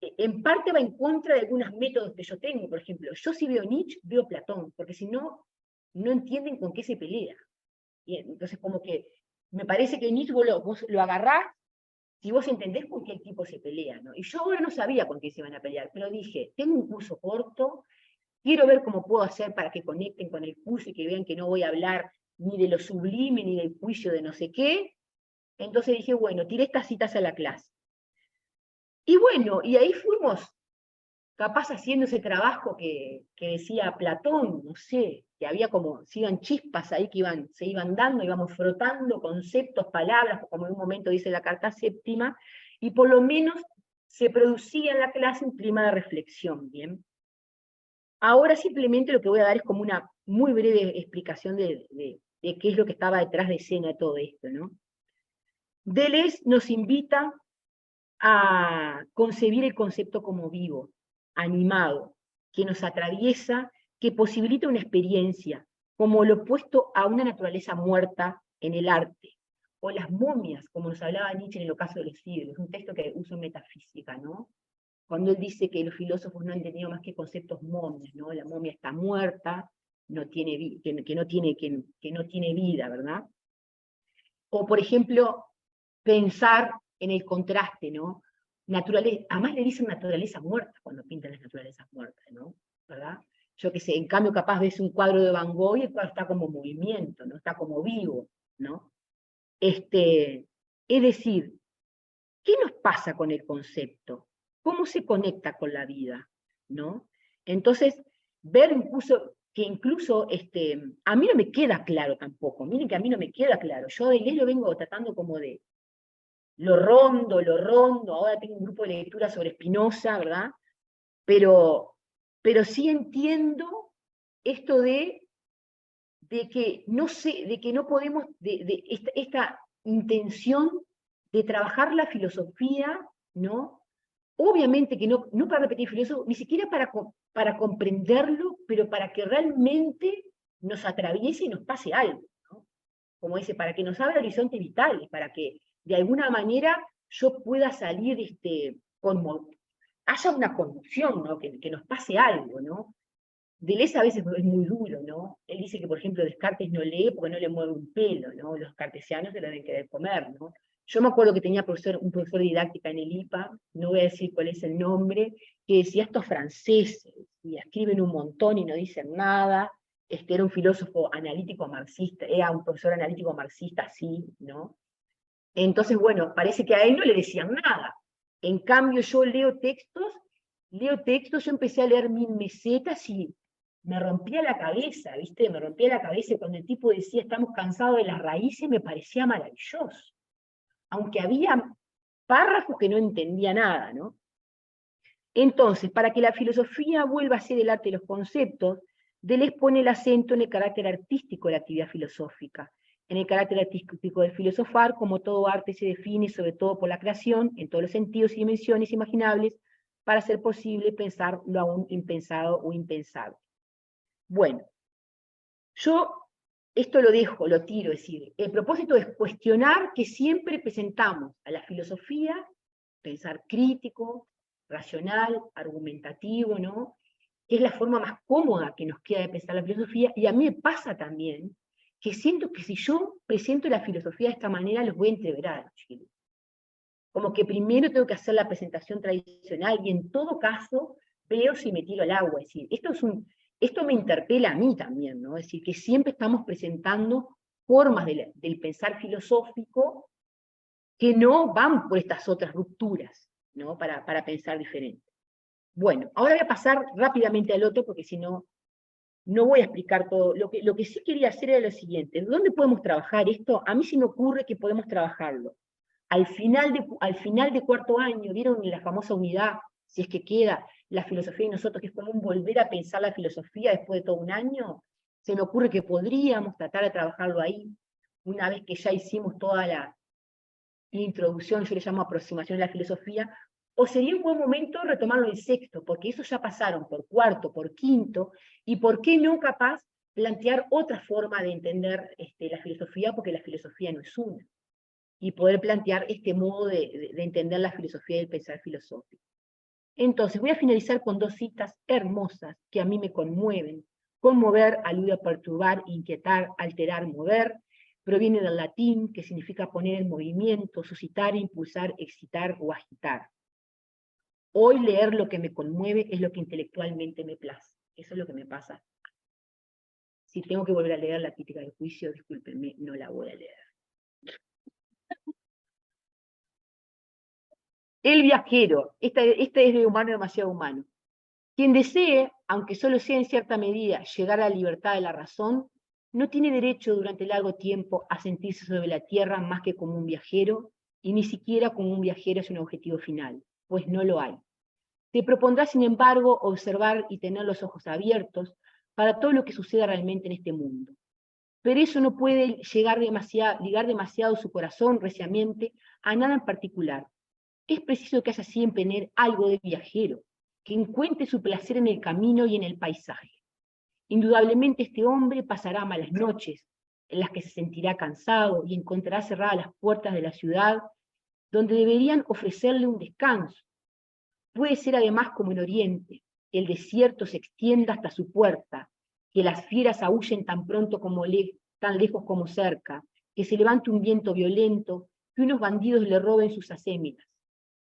S1: en parte va en contra de algunos métodos que yo tengo. Por ejemplo, yo si veo Nietzsche, veo Platón, porque si no, no entienden con qué se pelea. Bien, entonces como que me parece que Nietzsche vos lo agarrás si vos entendés con qué tipo se pelea, ¿no? Y yo ahora no sabía con qué se iban a pelear, pero dije, tengo un curso corto, quiero ver cómo puedo hacer para que conecten con el curso y que vean que no voy a hablar ni de lo sublime, ni del juicio de no sé qué. Entonces dije, bueno, tiré estas citas a la clase. Y bueno, y ahí fuimos capaz haciendo ese trabajo que decía Platón, no sé, que había como, sigan chispas ahí que se iban dando, íbamos frotando conceptos, palabras, como en un momento dice la carta séptima, y por lo menos se producía en la clase un clima de reflexión, ¿bien? Ahora simplemente lo que voy a dar es como una muy breve explicación de qué es lo que estaba detrás de escena de todo esto, ¿no? Deleuze nos invita a concebir el concepto como vivo, animado, que nos atraviesa, que posibilita una experiencia, como lo opuesto a una naturaleza muerta en el arte, o las momias, como nos hablaba Nietzsche en el ocaso de los siglos, un texto que usa metafísica, ¿no? Cuando él dice que los filósofos no han tenido más que conceptos momias, ¿no? La momia está muerta, no tiene que no tiene vida, ¿verdad? O, por ejemplo, pensar en el contraste, ¿no? Además le dicen naturaleza muerta cuando pintan las naturalezas muertas, ¿no? ¿Verdad? Yo qué sé, en cambio capaz ves un cuadro de Van Gogh y el cuadro está como movimiento, ¿no? Está como vivo, ¿no? Es decir, ¿qué nos pasa con el concepto? ¿Cómo se conecta con la vida? ¿No? Entonces, ver incluso a mí no me queda claro tampoco, miren que a mí no me queda claro, yo de lo vengo tratando como de lo rondo, ahora tengo un grupo de lectura sobre Spinoza, ¿verdad? Pero sí entiendo esto de que no sé, de que no podemos, de esta intención de trabajar la filosofía, ¿no? Obviamente que no para repetir filósofo, ni siquiera para comprenderlo, pero para que realmente nos atraviese y nos pase algo, ¿no? Como dice, para que nos abra horizontes vitales, para que de alguna manera yo pueda salir, haya una conmoción, ¿no? Que nos pase algo, ¿no? Deleuze a veces es muy duro, ¿no? Él dice que, por ejemplo, Descartes no lee porque no le mueve un pelo, ¿no? Los cartesianos se lo deben querer comer, ¿no? Yo me acuerdo que tenía un profesor de didáctica en el IPA, no voy a decir cuál es el nombre, que decía estos franceses, y escriben un montón y no dicen nada. Era un filósofo analítico marxista, era un profesor analítico marxista, sí, ¿no? Entonces, bueno, parece que a él no le decían nada. En cambio, yo leo textos, yo empecé a leer Mil Mesetas y me rompía la cabeza, ¿viste? Me rompía la cabeza y cuando el tipo decía estamos cansados de las raíces, me parecía maravilloso. Aunque había párrafos que no entendía nada, ¿no? Entonces, para que la filosofía vuelva a ser el arte de los conceptos, Deleuze pone el acento en el carácter artístico de la actividad filosófica, en el carácter artístico del filosofar, como todo arte se define sobre todo por la creación, en todos los sentidos y dimensiones imaginables, para hacer posible pensar lo aún impensado o impensable. Bueno, yo esto lo dejo, lo tiro, es decir, el propósito es cuestionar que siempre presentamos a la filosofía, pensar crítico, racional, argumentativo, ¿no? Que es la forma más cómoda que nos queda de pensar la filosofía, y a mí me pasa también que siento que si yo presento la filosofía de esta manera, los voy a entreverar, Chile. Como que primero tengo que hacer la presentación tradicional, y en todo caso, veo si me tiro al agua, es decir, esto me interpela a mí también, ¿no? Es decir, que siempre estamos presentando formas del pensar filosófico que no van por estas otras rupturas, ¿no? Para pensar diferente. Bueno, ahora voy a pasar rápidamente al otro, porque si no, no voy a explicar todo. Lo que sí quería hacer era lo siguiente: ¿dónde podemos trabajar esto? A mí se me ocurre que podemos trabajarlo al final de cuarto año. ¿Vieron la famosa unidad, si es que queda, la filosofía y nosotros, que es como un volver a pensar la filosofía después de todo un año? Se me ocurre que podríamos tratar de trabajarlo ahí, una vez que ya hicimos toda la introducción, yo le llamo aproximación a la filosofía, o sería un buen momento retomarlo en sexto, porque eso ya pasaron por cuarto, por quinto, y por qué no capaz plantear otra forma de entender la filosofía, porque la filosofía no es una, y poder plantear este modo de entender la filosofía y el pensar filosófico. Entonces, voy a finalizar con dos citas hermosas que a mí me conmueven. Conmover alude a perturbar, inquietar, alterar, mover. Proviene del latín, que significa poner en movimiento, suscitar, impulsar, excitar o agitar. Hoy leer lo que me conmueve es lo que intelectualmente me place. Eso es lo que me pasa. Si tengo que volver a leer la Crítica del Juicio, discúlpenme, no la voy a leer. El viajero, este es de humano demasiado humano. Quien desee, aunque solo sea en cierta medida, llegar a la libertad de la razón, no tiene derecho durante largo tiempo a sentirse sobre la tierra más que como un viajero, y ni siquiera como un viajero es un objetivo final, pues no lo hay. Te propondrá, sin embargo, observar y tener los ojos abiertos para todo lo que suceda realmente en este mundo. Pero eso no puede ligar demasiado su corazón reciamente a nada en particular. Es preciso que haya siempre en él algo de viajero, que encuentre su placer en el camino y en el paisaje. Indudablemente este hombre pasará malas noches, en las que se sentirá cansado y encontrará cerradas las puertas de la ciudad, donde deberían ofrecerle un descanso. Puede ser además como en Oriente, que el desierto se extienda hasta su puerta, que las fieras aúllen tan pronto como tan lejos como cerca, que se levante un viento violento, que unos bandidos le roben sus acémilas.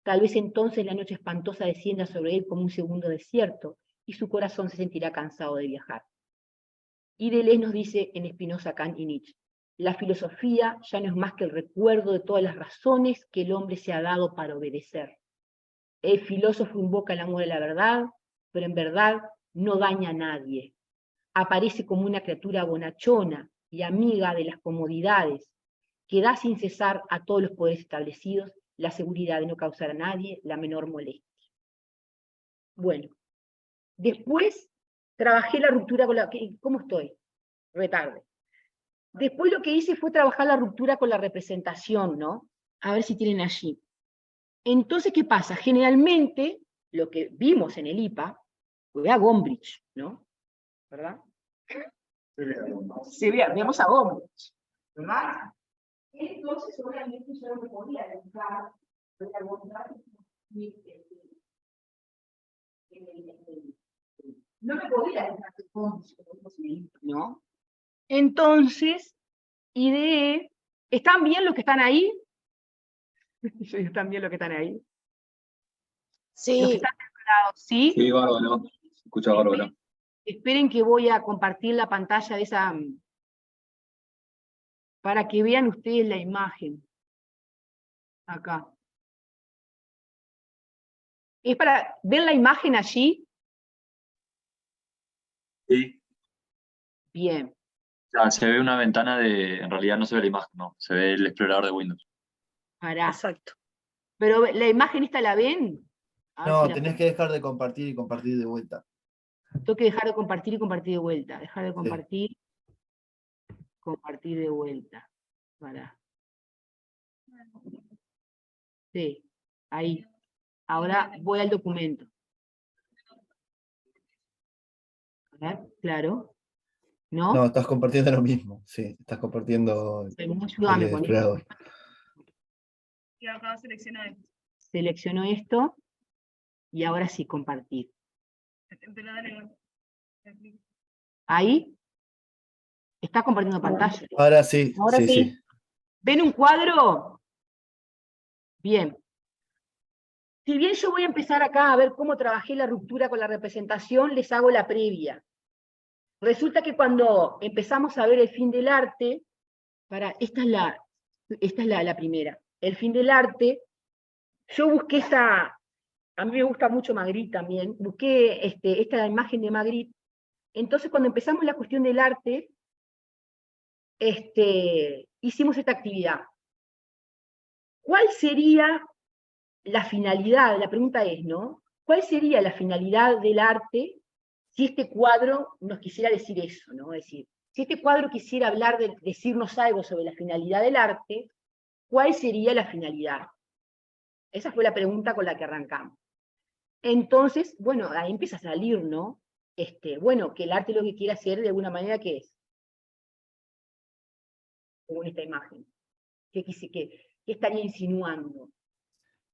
S1: Tal vez entonces la noche espantosa descienda sobre él como un segundo desierto, y su corazón se sentirá cansado de viajar. Y Deleuze nos dice en Spinoza, Kant y Nietzsche: la filosofía ya no es más que el recuerdo de todas las razones que el hombre se ha dado para obedecer. El filósofo invoca el amor de la verdad, pero en verdad no daña a nadie. Aparece como una criatura bonachona y amiga de las comodidades, que da sin cesar a todos los poderes establecidos la seguridad de no causar a nadie la menor molestia. Bueno, después trabajé la ruptura con la... ¿Cómo estoy? Retarde. Después lo que hice fue trabajar la ruptura con la representación, ¿no? A ver si tienen allí. Entonces, ¿qué pasa? Generalmente, lo que vimos en el IPA, fue a Gombrich, ¿no? ¿Verdad? Sí, vemos a Gombrich, ¿verdad? Entonces, obviamente, yo no me podía dedicar a no me podía dejar de Gombrich, ¿no? Entonces, ideé, ¿están bien los que están ahí? ¿Están bien los que están ahí?
S3: Sí.
S1: Los que están preparados, ¿sí?
S2: Sí, bárbaro. Se escucha bárbaro.
S1: Esperen que voy a compartir la pantalla de esa, para que vean ustedes la imagen. Acá. ¿Es para ver la imagen allí?
S2: Sí.
S1: Bien.
S2: O sea, se ve una ventana de... En realidad no se ve la imagen, no. Se ve el explorador de Windows.
S1: Pará.
S3: Exacto.
S1: Pero la imagen esta la ven.
S4: No, tenés que dejar de compartir y compartir de vuelta.
S1: Tengo que dejar de compartir y compartir de vuelta. Dejar de
S4: Sí.
S1: compartir, compartir de vuelta. Pará. Sí, ahí. Ahora voy al documento. A ver, claro. ¿No?
S4: No, estás compartiendo lo mismo. Sí, estás compartiendo
S1: Ayúdame
S4: el
S1: con esto.
S4: explorador.
S3: Y acá selecciona esto.
S1: Selecciono esto y ahora sí compartir.
S3: Pero dale.
S1: Ahí. Está compartiendo pantalla.
S4: Ahora sí,
S1: Ahora
S4: sí,
S1: sí.
S4: sí.
S1: ¿Ven un cuadro? Bien. Si bien yo voy a empezar acá a ver cómo trabajé la ruptura con la representación, les hago la previa. Resulta que cuando empezamos a ver el fin del arte, esta es la primera. El fin del arte. Yo busqué a mí me gusta mucho Magritte también, busqué esta imagen de Magritte. Entonces cuando empezamos la cuestión del arte, hicimos esta actividad. ¿Cuál sería la finalidad? La pregunta es, ¿no? ¿Cuál sería la finalidad del arte si este cuadro nos quisiera decir eso, ¿no? Es decir, si este cuadro quisiera decirnos algo sobre la finalidad del arte, ¿cuál sería la finalidad? Esa fue la pregunta con la que arrancamos. Entonces, bueno, ahí empieza a salir, ¿no? Bueno, que el arte lo que quiere hacer de alguna manera, ¿qué es? Según esta imagen. ¿Qué estaría insinuando?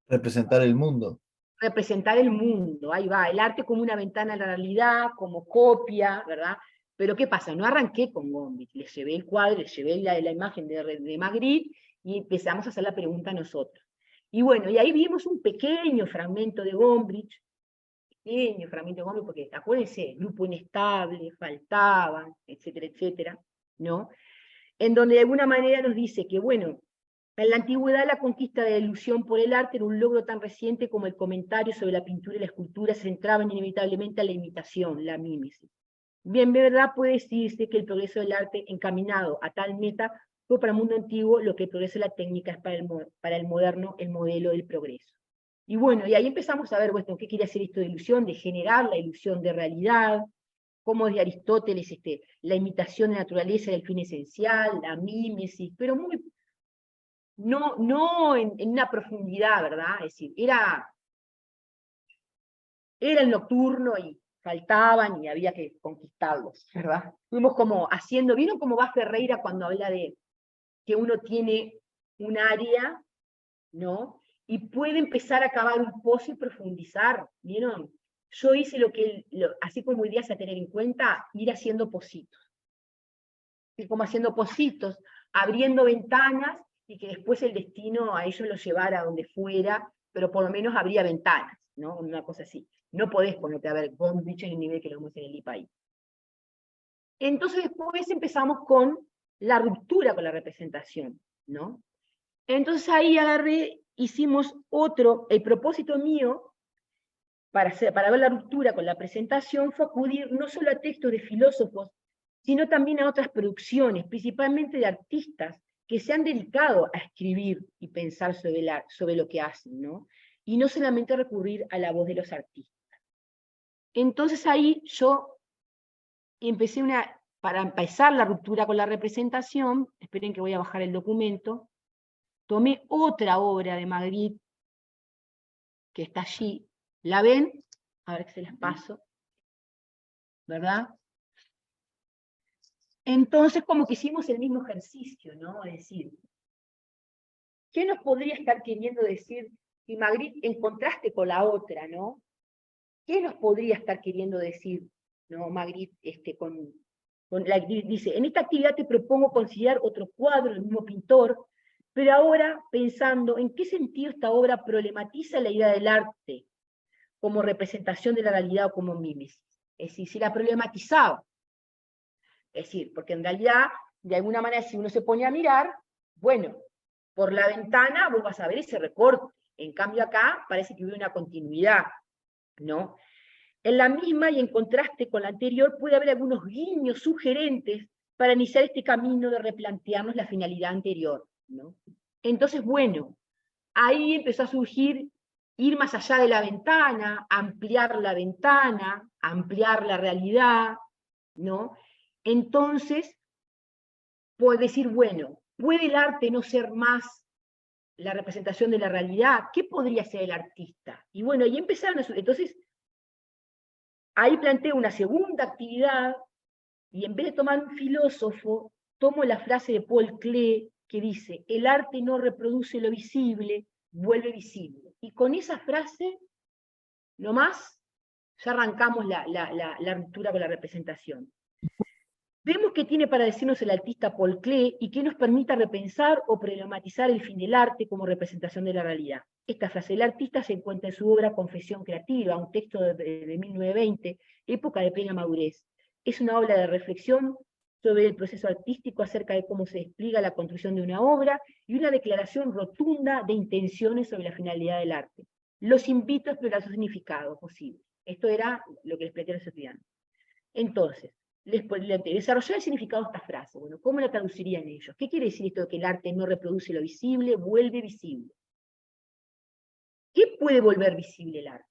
S4: Representar el mundo.
S1: Representar el mundo, ahí va, el arte como una ventana a la realidad, como copia, ¿verdad? Pero ¿qué pasa? No arranqué con Gombrich, le llevé el cuadro, le llevé la imagen de Magritte, y empezamos a hacer la pregunta nosotros. Y bueno, y ahí vimos un pequeño fragmento de Gombrich, porque acuérdense, grupo inestable, faltaban, etcétera, etcétera, ¿no? En donde de alguna manera nos dice que, bueno, en la antigüedad la conquista de la ilusión por el arte era un logro tan reciente como el comentario sobre la pintura y la escultura se centraban inevitablemente a la imitación, la mímesis. Bien, de verdad puede decirse que el progreso del arte encaminado a tal meta fue para el mundo antiguo lo que el progreso de la técnica es para el moderno el modelo del progreso. Y bueno, y ahí empezamos a ver, bueno, qué quiere hacer esto de ilusión, de generar la ilusión de realidad, como de Aristóteles, la imitación de naturaleza era el fin esencial, la mímesis, pero muy, no en una profundidad, ¿verdad? Es decir, era el nocturno y faltaban y había que conquistarlos, ¿verdad? Fuimos como haciendo, ¿vieron cómo va Ferreira cuando habla de que uno tiene un área, ¿no? Y puede empezar a cavar un pozo y profundizar, ¿vieron? Yo hice así como ideas a tener en cuenta, ir haciendo pocitos. Ir como haciendo pocitos, abriendo ventanas, y que después el destino a ellos los llevara a donde fuera, pero por lo menos habría ventanas, ¿no? Una cosa así. No podés ponerte a ver Gombrich en el nivel que lo vemos en el IPAI. Entonces después empezamos con la ruptura con la representación, ¿no? Entonces ahí hicimos el propósito mío para ver la ruptura con la presentación fue acudir no solo a textos de filósofos, sino también a otras producciones, principalmente de artistas que se han dedicado a escribir y pensar sobre lo que hacen, ¿no? Y no solamente recurrir a la voz de los artistas. Entonces ahí yo empecé para empezar la ruptura con la representación, esperen que voy a bajar el documento, tomé otra obra de Magritte, que está allí, ¿la ven? A ver que se las paso, ¿verdad? Entonces como que hicimos el mismo ejercicio, ¿no? Es decir, ¿qué nos podría estar queriendo decir? Y Magritte en contraste con la otra, ¿no? ¿Qué nos podría estar queriendo decir, ¿no? Magritte dice, en esta actividad te propongo considerar otro cuadro del mismo pintor, pero ahora pensando en qué sentido esta obra problematiza la idea del arte como representación de la realidad o como mímesis. Es decir, si la problematizaba. Es decir, porque en realidad, de alguna manera, si uno se pone a mirar, bueno, por la ventana vos vas a ver ese recorte. En cambio acá parece que hubo una continuidad, ¿no? En la misma y en contraste con la anterior puede haber algunos guiños sugerentes para iniciar este camino de replantearnos la finalidad anterior, ¿no? Entonces, bueno, ahí empezó a surgir ir más allá de la ventana, ampliar la realidad, ¿no? Entonces, puedo decir, bueno, ¿puede el arte no ser más la representación de la realidad? ¿Qué podría ser el artista? Y bueno, ahí empezaron entonces, ahí planteé una segunda actividad, y en vez de tomar un filósofo, tomo la frase de Paul Klee, que dice, el arte no reproduce lo visible, vuelve visible. Y con esa frase, nomás, ya arrancamos la ruptura con la representación. Vemos qué tiene para decirnos el artista Paul Klee y qué nos permita repensar o problematizar el fin del arte como representación de la realidad. Esta frase del artista se encuentra en su obra Confesión Creativa, un texto de 1920, época de plena madurez. Es una obra de reflexión sobre el proceso artístico acerca de cómo se despliega la construcción de una obra, y una declaración rotunda de intenciones sobre la finalidad del arte. Los invito a explorar su significado posible. Esto era lo que les planteé a los estudiantes. Entonces, desarrollar el significado de esta frase. Bueno, ¿cómo la traducirían ellos? ¿Qué quiere decir esto de que el arte no reproduce lo visible, vuelve visible? ¿Qué puede volver visible el arte?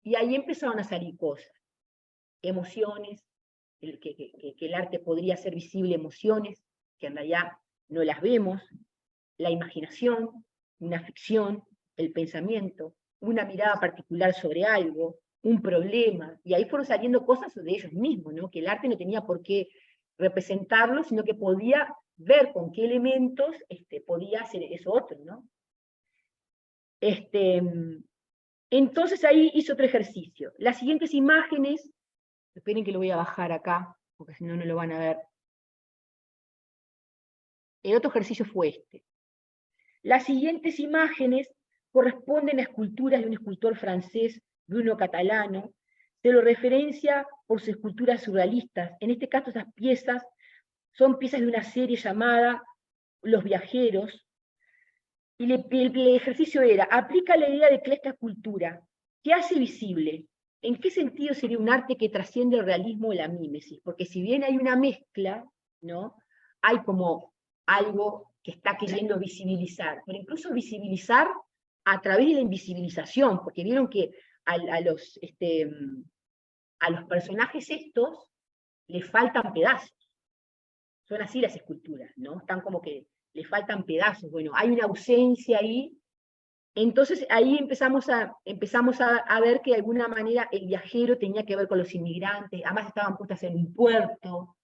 S1: Y ahí empezaron a salir cosas. Emociones, que el arte podría hacer visible emociones, que en realidad no las vemos, la imaginación, una ficción, el pensamiento, una mirada particular sobre algo, un problema, y ahí fueron saliendo cosas de ellos mismos, ¿no? Que el arte no tenía por qué representarlo, sino que podía ver con qué elementos podía hacer eso otro, ¿no? Entonces ahí hizo otro ejercicio. Las siguientes imágenes, esperen que lo voy a bajar acá, porque si no, no lo van a ver. El otro ejercicio fue este. Las siguientes imágenes corresponden a esculturas de un escultor francés, Bruno Catalano. Se lo referencia por sus esculturas surrealistas. En este caso, esas piezas son piezas de una serie llamada Los Viajeros. Y el ejercicio era, aplica la idea de que esta escultura, ¿qué hace visible? ¿En qué sentido sería un arte que trasciende el realismo o la mímesis? Porque si bien hay una mezcla, ¿no? Hay como algo que está queriendo visibilizar, pero incluso visibilizar a través de la invisibilización, porque vieron que a los personajes estos les faltan pedazos. Son así las esculturas, ¿no? Están como que le faltan pedazos. Bueno, hay una ausencia ahí. Entonces ahí empezamos a ver que de alguna manera el viajero tenía que ver con los inmigrantes, además estaban puestas en un puerto.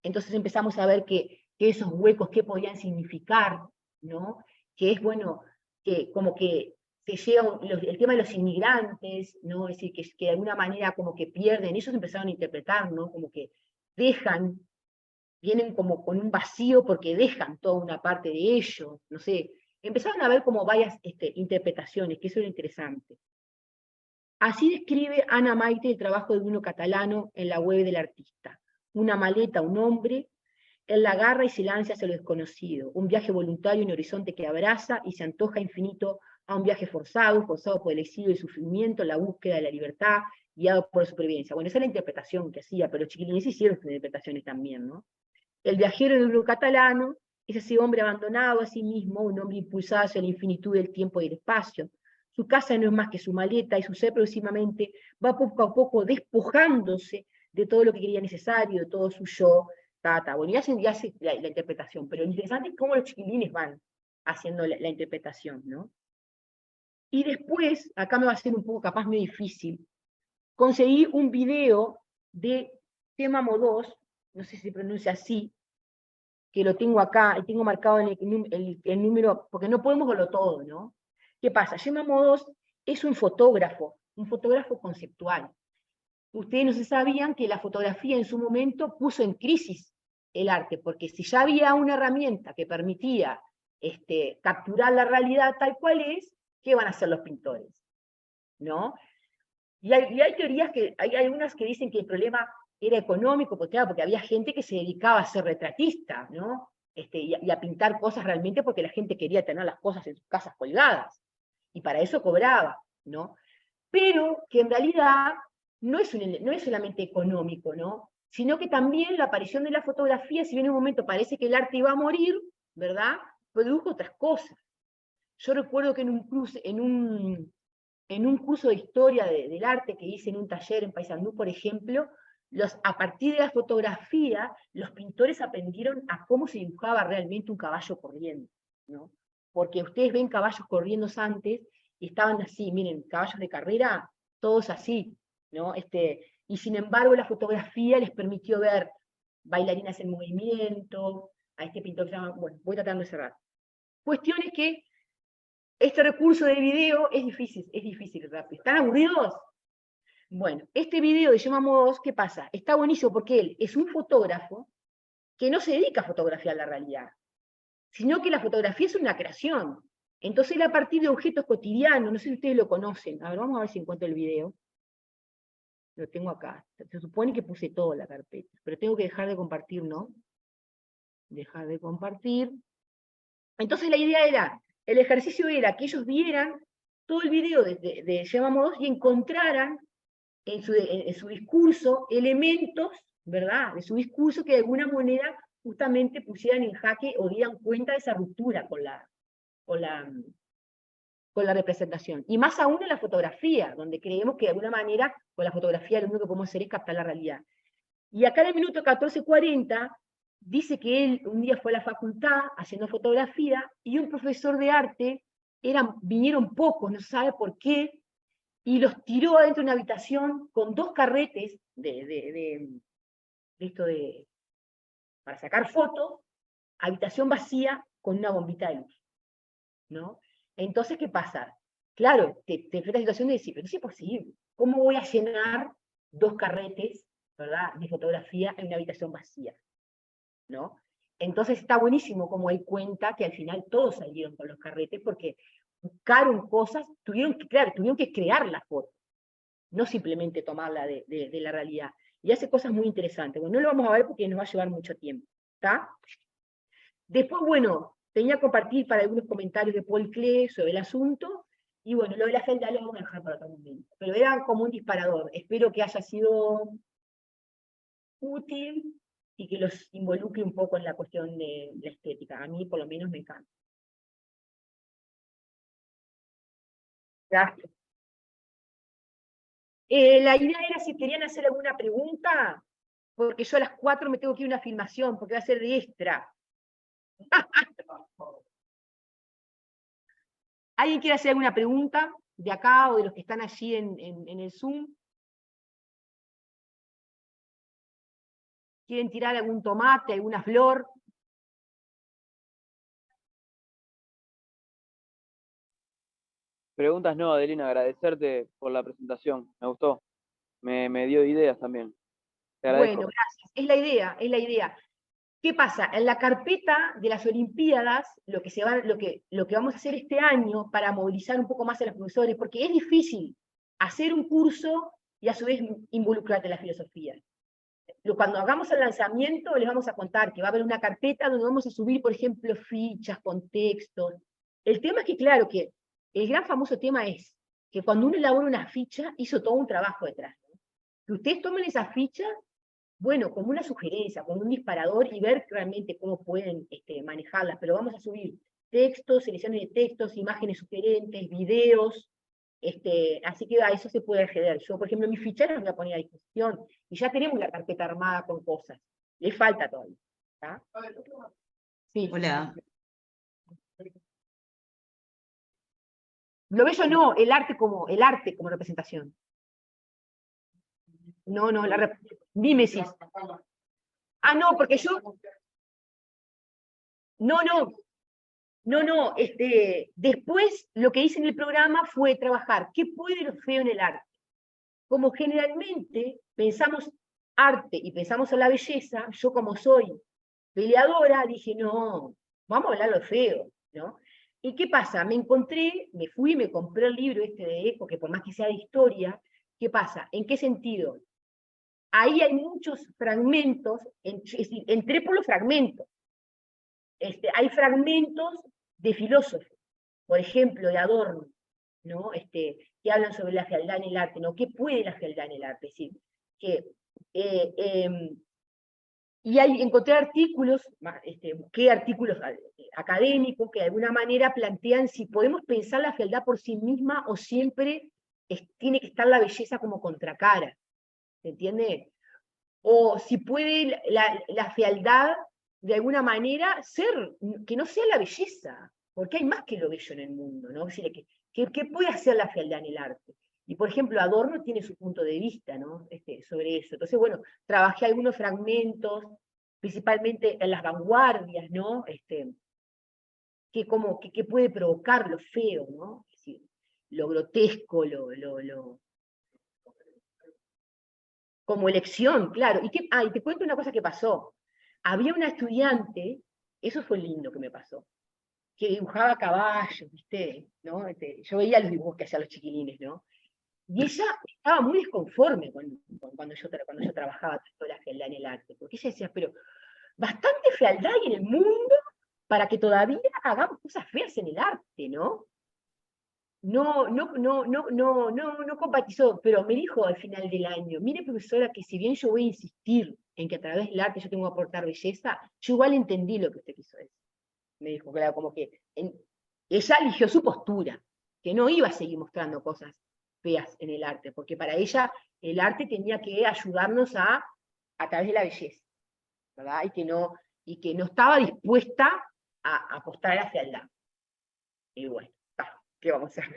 S1: Entonces empezamos a ver que esos huecos, qué podían significar, ¿no? Que es bueno, que como que se llega el tema de los inmigrantes, ¿no? Es decir, que de alguna manera como que pierden, ellos empezaron a interpretar, ¿no? Como que dejan, vienen como con un vacío porque dejan toda una parte de ellos, no sé, empezaron a ver como varias interpretaciones, que eso era interesante. Así describe Ana Maite el trabajo de Bruno Catalano en la web del artista. Una maleta, un hombre, él la agarra y se lanza hacia lo desconocido, un viaje voluntario, un horizonte que abraza y se antoja infinito a un viaje forzado por el exilio y el sufrimiento, la búsqueda de la libertad, guiado por la supervivencia. Bueno, esa es la interpretación que hacía, pero los chiquilines hicieron sus interpretaciones también, ¿no? El viajero de Bruno Catalano es ese hombre abandonado a sí mismo, un hombre impulsado hacia la infinitud del tiempo y del espacio. Su casa no es más que su maleta, y su ser progresivamente va poco a poco despojándose de todo lo que creía necesario, de todo su yo. Bueno, ya hace la interpretación, pero lo interesante es cómo los chiquilines van haciendo la interpretación, ¿no? Y después, acá me va a ser un poco capaz muy difícil, conseguí un video de Témamo 2, no sé si se pronuncia así, que lo tengo acá, y tengo marcado el número, porque no podemos verlo todo, ¿no? ¿Qué pasa? Témamo 2 es un fotógrafo conceptual. Ustedes no se sabían que la fotografía en su momento puso en crisis el arte, porque si ya había una herramienta que permitía capturar la realidad tal cual es, ¿qué van a hacer los pintores? ¿No? Y hay teorías hay algunas que dicen que el problema era económico, porque, claro, porque había gente que se dedicaba a ser retratista, ¿no? Y a pintar cosas realmente porque la gente quería tener las cosas en sus casas colgadas, y para eso cobraba, ¿no? Pero que en realidad no es solamente económico, ¿no? Sino que también la aparición de la fotografía, si bien en un momento parece que el arte iba a morir, ¿verdad? Produjo otras cosas. Yo recuerdo que en un curso de historia del arte que hice en un taller en Paysandú, por ejemplo, a partir de la fotografía, los pintores aprendieron a cómo se dibujaba realmente un caballo corriendo, ¿no? Porque ustedes ven caballos corriendo antes, y estaban así, miren, caballos de carrera, todos así, ¿no? Y sin embargo la fotografía les permitió ver bailarinas en movimiento, a este pintor que se llama, bueno, voy tratando de cerrar. Cuestiones que este recurso de video es difícil, rápido. ¿Están aburridos? Bueno, este video de Témamo 2, ¿qué pasa? Está buenísimo porque él es un fotógrafo que no se dedica a fotografiar la realidad, sino que la fotografía es una creación. Entonces él, a partir de objetos cotidianos, no sé si ustedes lo conocen, a ver, vamos a ver si encuentro el video. Lo tengo acá. Se supone que puse todo en la carpeta, pero tengo que dejar de compartir, ¿no? Dejar de compartir. Entonces la idea era, el ejercicio era que ellos vieran todo el video de Llamámonos y encontraran en su discurso elementos, ¿verdad?, de su discurso que de alguna manera justamente pusieran en jaque o dieran cuenta de esa ruptura con la representación. Y más aún en la fotografía, donde creemos que de alguna manera con la fotografía lo único que podemos hacer es captar la realidad. Y acá en el minuto 14:40 dice que él un día fue a la facultad haciendo fotografía y un profesor de arte, vinieron pocos, no se sabe por qué, y los tiró adentro de una habitación con 2 carretes para sacar fotos, habitación vacía con una bombita de luz, ¿no? Entonces, ¿qué pasa? Claro, te enfrentas a la situación de decir, pero es imposible, ¿cómo voy a llenar 2 carretes, ¿verdad?, de fotografía en una habitación vacía, ¿no? Entonces está buenísimo como él cuenta que al final todos salieron con los carretes porque buscaron cosas, tuvieron que crear la foto, no simplemente tomarla de la realidad. Y hace cosas muy interesantes. Bueno, no lo vamos a ver porque nos va a llevar mucho tiempo, ¿está? Después, bueno, tenía que compartir para algunos comentarios de Paul Klee sobre el asunto, y bueno, lo de la fealdad lo vamos a dejar para otro momento. Pero era como un disparador. Espero que haya sido útil y que los involucre un poco en la cuestión de la estética. A mí, por lo menos, me encanta. Gracias. La idea era si querían hacer alguna pregunta, porque yo a las 4 me tengo que ir a una filmación, porque va a ser de extra. ¿Alguien quiere hacer alguna pregunta de acá o de los que están allí en el Zoom? ¿Quieren tirar algún tomate, alguna flor?
S5: Preguntas no, Adelina, agradecerte por la presentación, me gustó, me dio ideas también. Te agradezco.
S1: Bueno, gracias. Es la idea, es la idea. ¿Qué pasa? En la carpeta de las Olimpiadas, lo que vamos a hacer este año para movilizar un poco más a los profesores, porque es difícil hacer un curso y a su vez involucrarte en la filosofía. Cuando hagamos el lanzamiento, les vamos a contar que va a haber una carpeta donde vamos a subir, por ejemplo, fichas, contextos. El tema es que, claro, que el gran famoso tema es que cuando uno elabora una ficha, hizo todo un trabajo detrás, ¿no? Que ustedes tomen esa ficha, bueno, como una sugerencia, como un disparador, y ver realmente cómo pueden manejarlas, pero vamos a subir textos, selecciones de textos, imágenes sugerentes, videos, así que a eso se puede acceder. Yo, por ejemplo, mis fichas las voy a poner a disposición, y ya tenemos la carpeta armada con cosas. Le falta todavía. ¿Está? Sí.
S6: Hola.
S1: Lo bello no, el arte como representación. No, mímesis. Ah, no, porque yo... No, después lo que hice en el programa fue trabajar qué puede lo feo en el arte. Como generalmente pensamos arte y pensamos en la belleza, yo como soy peleadora, dije, no, vamos a hablar de lo feo, ¿no? ¿Y qué pasa? Me compré el libro de Eco, que por más que sea de historia, ¿qué pasa? ¿En qué sentido? Ahí hay muchos fragmentos, es decir, entré por los fragmentos. Hay fragmentos de filósofos, por ejemplo, de Adorno, ¿no? Que hablan sobre la fealdad en el arte, ¿no? ¿Qué puede la fealdad en el arte? Es decir, y encontré artículos, busqué artículos académicos que de alguna manera plantean si podemos pensar la fealdad por sí misma o siempre tiene que estar la belleza como contracara, ¿se entiende? O si puede la fealdad de alguna manera que no sea la belleza, porque hay más que lo bello en el mundo, ¿no? Es decir, ¿qué puede hacer la fealdad en el arte? Y por ejemplo, Adorno tiene su punto de vista, ¿no? Sobre eso. Entonces, bueno, trabajé algunos fragmentos, principalmente en las vanguardias, ¿no? ¿Qué puede provocar lo feo, ¿no? Es decir, lo grotesco, como elección, claro. Y te cuento una cosa que pasó. Había una estudiante, eso fue lindo que me pasó, que dibujaba caballos, ¿viste? ¿No? Yo veía los dibujos que hacían los chiquilines, ¿no? Y ella estaba muy desconforme cuando yo trabajaba toda la fealdad en el arte, porque ella decía, pero bastante fealdad hay en el mundo para que todavía hagamos cosas feas en el arte, ¿no? No compatizó, pero me dijo al final del año, mire profesora, que si bien yo voy a insistir en que a través del arte yo tengo que aportar belleza, yo igual entendí lo que usted quiso decir. Me dijo, claro, como que ella eligió su postura, que no iba a seguir mostrando cosas feas en el arte, porque para ella el arte tenía que ayudarnos a través de la belleza, ¿verdad? Y que no estaba dispuesta a apostar a la fealdad. Y bueno, ¿qué vamos a hacer?